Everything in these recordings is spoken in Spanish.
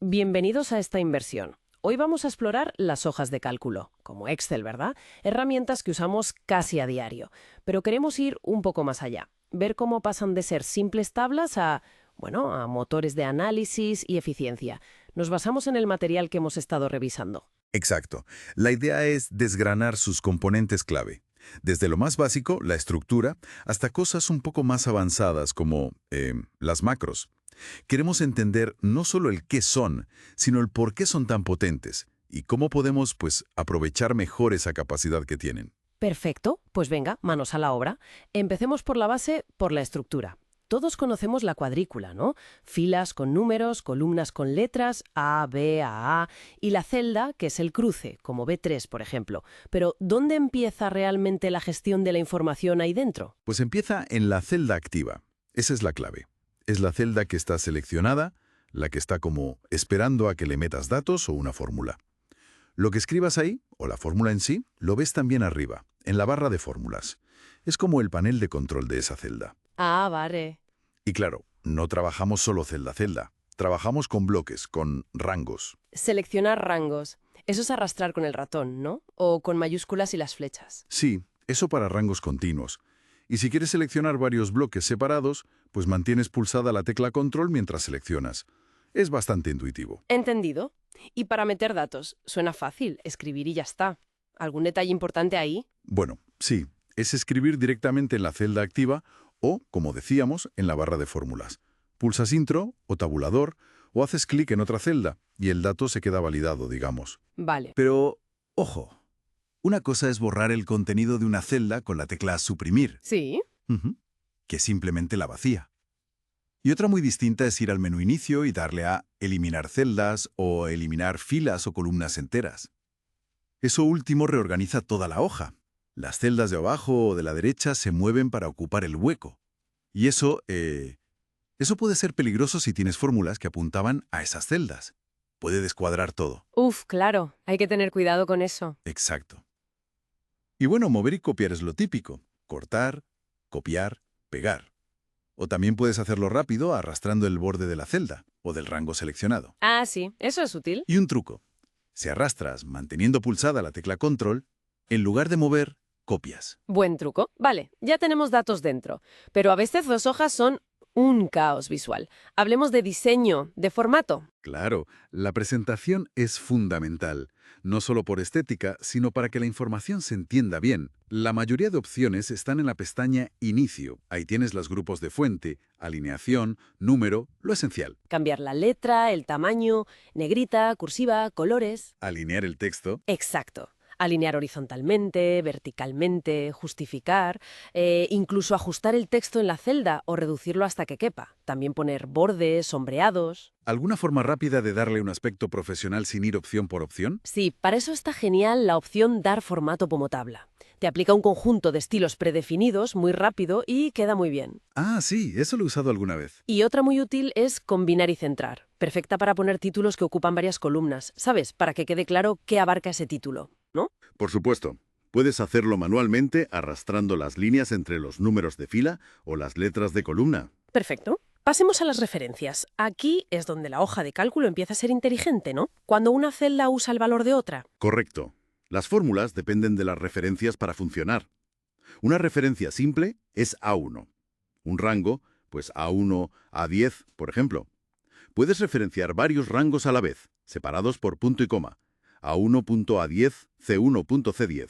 Bienvenidos a esta inversión. Hoy vamos a explorar las hojas de cálculo, como Excel, ¿verdad? Herramientas que usamos casi a diario. Pero queremos ir un poco más allá, ver cómo pasan de ser simples tablas a motores de análisis y eficiencia. Nos basamos en el material que hemos estado revisando. Exacto. La idea es desgranar sus componentes clave. Desde lo más básico, la estructura, hasta cosas un poco más avanzadas como las macros. Queremos entender no solo el qué son, sino el por qué son tan potentes y cómo podemos, aprovechar mejor esa capacidad que tienen. Perfecto, pues venga, manos a la obra. Empecemos por la base, por la estructura. Todos conocemos la cuadrícula, ¿no? Filas con números, columnas con letras, A, B, A, y la celda, que es el cruce, como B3, por ejemplo. Pero, ¿dónde empieza realmente la gestión de la información ahí dentro? Pues empieza en la celda activa. Esa es la clave. Es la celda que está seleccionada, la que está como esperando a que le metas datos o una fórmula. Lo que escribas ahí, o la fórmula en sí, lo ves también arriba, en la barra de fórmulas. Es como el panel de control de esa celda. Ah, vale. Y claro, no trabajamos solo celda a celda. Trabajamos con bloques, con rangos. Seleccionar rangos. Eso es arrastrar con el ratón, ¿no? O con mayúsculas y las flechas. Sí, eso para rangos continuos. Y si quieres seleccionar varios bloques separados, pues mantienes pulsada la tecla control mientras seleccionas. Es bastante intuitivo. Entendido. Y para meter datos, suena fácil, escribir y ya está. ¿Algún detalle importante ahí? Bueno, sí, es escribir directamente en la celda activa o, como decíamos, en la barra de fórmulas. Pulsas intro o tabulador o haces clic en otra celda y el dato se queda validado, digamos. Vale. Pero, ojo, una cosa es borrar el contenido de una celda con la tecla suprimir, Sí. que simplemente la vacía. Y otra muy distinta es ir al menú inicio y darle a eliminar celdas o eliminar filas o columnas enteras. Eso último reorganiza toda la hoja. Las celdas de abajo o de la derecha se mueven para ocupar el hueco. Y eso puede ser peligroso si tienes fórmulas que apuntaban a esas celdas. Puede descuadrar todo. Uf, claro. Hay que tener cuidado con eso. Exacto. Y bueno, mover y copiar es lo típico. Cortar, copiar, pegar. O también puedes hacerlo rápido arrastrando el borde de la celda o del rango seleccionado. Ah, sí. Eso es útil. Y un truco. Si arrastras manteniendo pulsada la tecla control, en lugar de mover, copias. Buen truco. Vale, ya tenemos datos dentro. Pero a veces las hojas son un caos visual. Hablemos de diseño, de formato. Claro, la presentación es fundamental, no solo por estética, sino para que la información se entienda bien. La mayoría de opciones están en la pestaña Inicio. Ahí tienes los grupos de fuente, alineación, número, lo esencial. Cambiar la letra, el tamaño, negrita, cursiva, colores. Alinear el texto. Exacto. Alinear horizontalmente, verticalmente, justificar, incluso ajustar el texto en la celda o reducirlo hasta que quepa. También poner bordes, sombreados. ¿Alguna forma rápida de darle un aspecto profesional sin ir opción por opción? Sí, para eso está genial la opción Dar formato como tabla. Te aplica un conjunto de estilos predefinidos muy rápido y queda muy bien. Ah, sí, eso lo he usado alguna vez. Y otra muy útil es combinar y centrar. Perfecta para poner títulos que ocupan varias columnas, ¿sabes? Para que quede claro qué abarca ese título, ¿no? Por supuesto. Puedes hacerlo manualmente arrastrando las líneas entre los números de fila o las letras de columna. Perfecto. Pasemos a las referencias. Aquí es donde la hoja de cálculo empieza a ser inteligente, ¿no? Cuando una celda usa el valor de otra. Correcto. Las fórmulas dependen de las referencias para funcionar. Una referencia simple es A1. Un rango, pues A1, A10, por ejemplo. Puedes referenciar varios rangos a la vez, separados por punto y coma. A1.A10, C1.C10.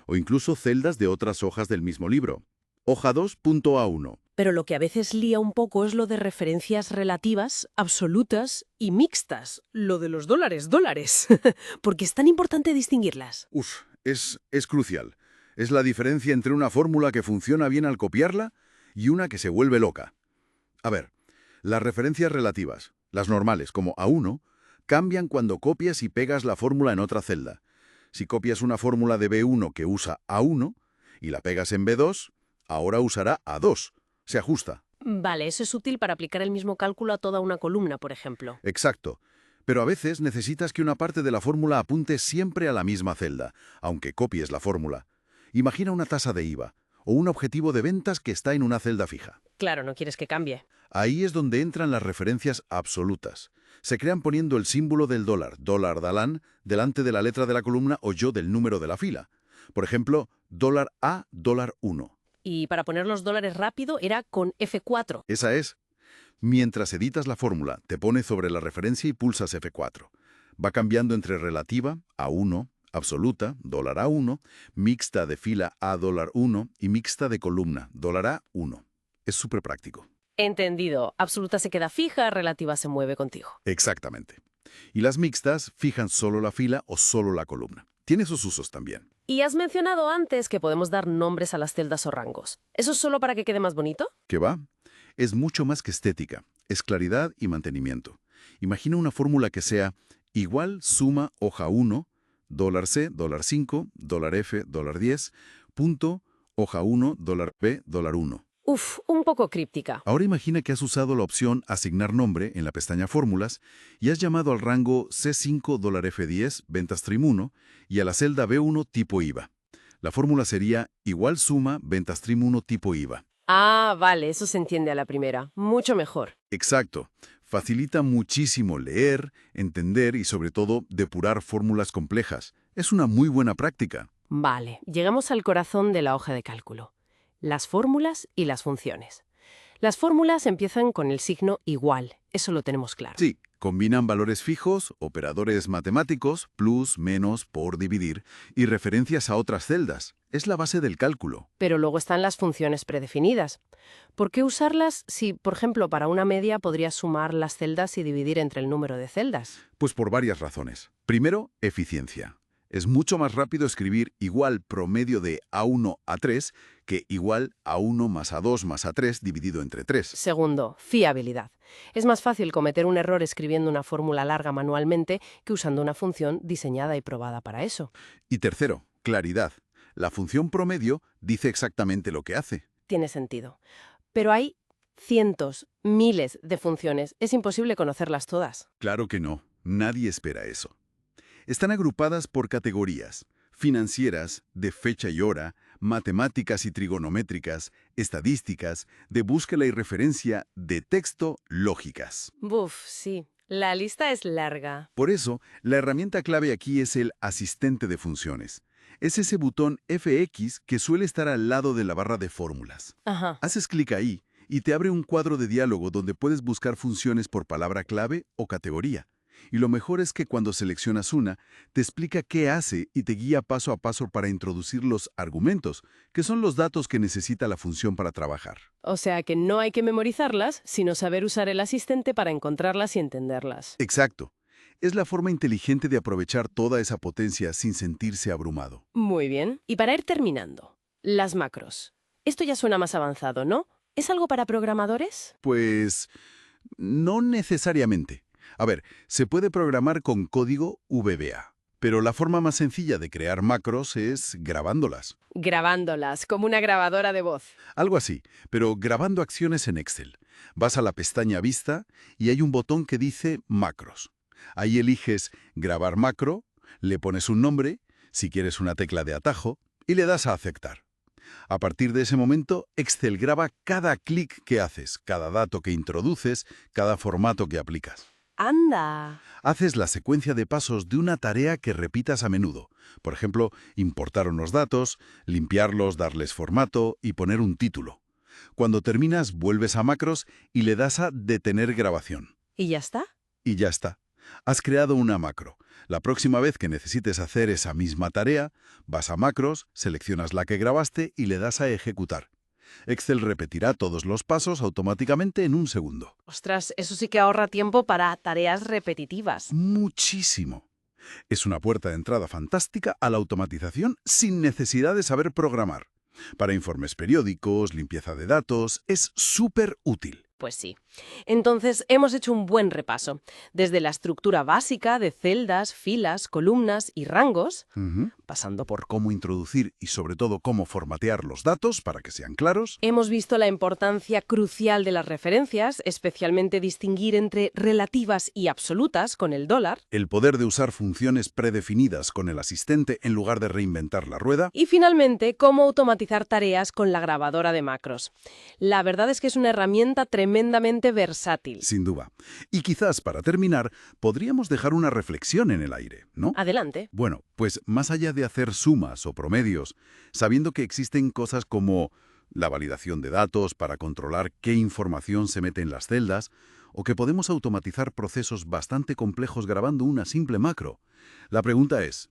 O incluso celdas de otras hojas del mismo libro. Hoja 2.A1. Pero lo que a veces lía un poco es lo de referencias relativas, absolutas y mixtas. Lo de los dólares. Porque es tan importante distinguirlas. Es crucial. Es la diferencia entre una fórmula que funciona bien al copiarla y una que se vuelve loca. A ver, las referencias relativas, las normales como A1, cambian cuando copias y pegas la fórmula en otra celda. Si copias una fórmula de B1 que usa A1 y la pegas en B2, ahora usará A2. Se ajusta. Vale, eso es útil para aplicar el mismo cálculo a toda una columna, por ejemplo. Exacto. Pero a veces necesitas que una parte de la fórmula apunte siempre a la misma celda, aunque copies la fórmula. Imagina una tasa de IVA o un objetivo de ventas que está en una celda fija. Claro, no quieres que cambie. Ahí es donde entran las referencias absolutas. Se crean poniendo el símbolo del dólar DALAN, delante de la letra de la columna o yo del número de la fila. Por ejemplo, dólar A, dólar 1. Y para poner los dólares rápido era con F4. Esa es. Mientras editas la fórmula, te pones sobre la referencia y pulsas F4. Va cambiando entre relativa, A1, absoluta, dólar A1, mixta de fila A dólar 1 y mixta de columna, dólar A1. Es súper práctico. Entendido. Absoluta se queda fija, relativa se mueve contigo. Exactamente. Y las mixtas fijan solo la fila o solo la columna. Tiene sus usos también. Y has mencionado antes que podemos dar nombres a las celdas o rangos. ¿Eso es solo para que quede más bonito? ¿Qué va? Es mucho más que estética. Es claridad y mantenimiento. Imagina una fórmula que sea igual suma hoja 1, dólar C, dólar 5, dólar F, dólar 10, punto, hoja 1, dólar B, dólar 1. Uf, un poco críptica. Ahora imagina que has usado la opción Asignar nombre en la pestaña Fórmulas y has llamado al rango C5 dólar F10 ventas stream 1 y a la celda B1 tipo IVA. La fórmula sería igual suma ventas stream 1 tipo IVA. Ah, vale, eso se entiende a la primera. Mucho mejor. Exacto. Facilita muchísimo leer, entender y sobre todo depurar fórmulas complejas. Es una muy buena práctica. Vale, llegamos al corazón de la hoja de cálculo. Las fórmulas y las funciones. Las fórmulas empiezan con el signo igual, eso lo tenemos claro. Sí, combinan valores fijos, operadores matemáticos, plus, menos, por, dividir, y referencias a otras celdas. Es la base del cálculo. Pero luego están las funciones predefinidas. ¿Por qué usarlas si, por ejemplo, para una media podrías sumar las celdas y dividir entre el número de celdas? Pues por varias razones. Primero, eficiencia. Es mucho más rápido escribir igual promedio de A1 a 3 que igual A1 más A2 más A3 dividido entre 3. Segundo, fiabilidad. Es más fácil cometer un error escribiendo una fórmula larga manualmente que usando una función diseñada y probada para eso. Y tercero, claridad. La función promedio dice exactamente lo que hace. Tiene sentido. Pero hay cientos, miles de funciones. Es imposible conocerlas todas. Claro que no. Nadie espera eso. Están agrupadas por categorías: financieras, de fecha y hora, matemáticas y trigonométricas, estadísticas, de búsqueda y referencia, de texto, lógicas. Buf, sí. La lista es larga. Por eso, la herramienta clave aquí es el asistente de funciones. Es ese botón FX que suele estar al lado de la barra de fórmulas. Ajá. Haces clic ahí y te abre un cuadro de diálogo donde puedes buscar funciones por palabra clave o categoría. Y lo mejor es que cuando seleccionas una, te explica qué hace y te guía paso a paso para introducir los argumentos, que son los datos que necesita la función para trabajar. O sea que no hay que memorizarlas, sino saber usar el asistente para encontrarlas y entenderlas. Exacto. Es la forma inteligente de aprovechar toda esa potencia sin sentirse abrumado. Muy bien. Y para ir terminando, las macros. Esto ya suena más avanzado, ¿no? ¿Es algo para programadores? Pues no necesariamente. A ver, se puede programar con código VBA, pero la forma más sencilla de crear macros es grabándolas. Grabándolas, como una grabadora de voz. Algo así, pero grabando acciones en Excel. Vas a la pestaña Vista y hay un botón que dice Macros. Ahí eliges Grabar macro, le pones un nombre, si quieres una tecla de atajo, y le das a Aceptar. A partir de ese momento, Excel graba cada clic que haces, cada dato que introduces, cada formato que aplicas. ¡Anda! Haces la secuencia de pasos de una tarea que repitas a menudo. Por ejemplo, importar unos datos, limpiarlos, darles formato y poner un título. Cuando terminas, vuelves a Macros y le das a Detener grabación. ¿Y ya está? Y ya está. Has creado una macro. La próxima vez que necesites hacer esa misma tarea, vas a Macros, seleccionas la que grabaste y le das a Ejecutar. Excel repetirá todos los pasos automáticamente en un segundo. Ostras, eso sí que ahorra tiempo para tareas repetitivas. Muchísimo. Es una puerta de entrada fantástica a la automatización sin necesidad de saber programar. Para informes periódicos, limpieza de datos, es súper útil. Pues sí. Entonces, hemos hecho un buen repaso. Desde la estructura básica de celdas, filas, columnas y rangos, Pasando por cómo introducir y sobre todo cómo formatear los datos para que sean claros. hemos visto la importancia crucial de las referencias, especialmente distinguir entre relativas y absolutas con el dólar, El poder de usar funciones predefinidas con el asistente en lugar de reinventar la rueda. y finalmente cómo automatizar tareas con la grabadora de macros. La verdad es que es una herramienta tremenda tremendamente versátil. Sin duda. Y quizás, para terminar, podríamos dejar una reflexión en el aire, ¿no? Adelante. Bueno, pues más allá de hacer sumas o promedios, sabiendo que existen cosas como la validación de datos para controlar qué información se mete en las celdas, o que podemos automatizar procesos bastante complejos grabando una simple macro. La pregunta es,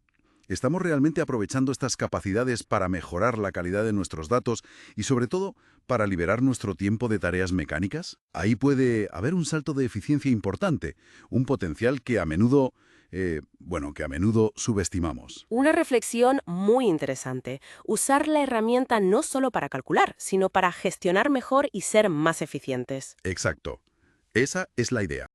¿estamos realmente aprovechando estas capacidades para mejorar la calidad de nuestros datos y, sobre todo, para liberar nuestro tiempo de tareas mecánicas? Ahí puede haber un salto de eficiencia importante, un potencial que a menudo subestimamos. Una reflexión muy interesante. Usar la herramienta no solo para calcular, sino para gestionar mejor y ser más eficientes. Exacto. Esa es la idea.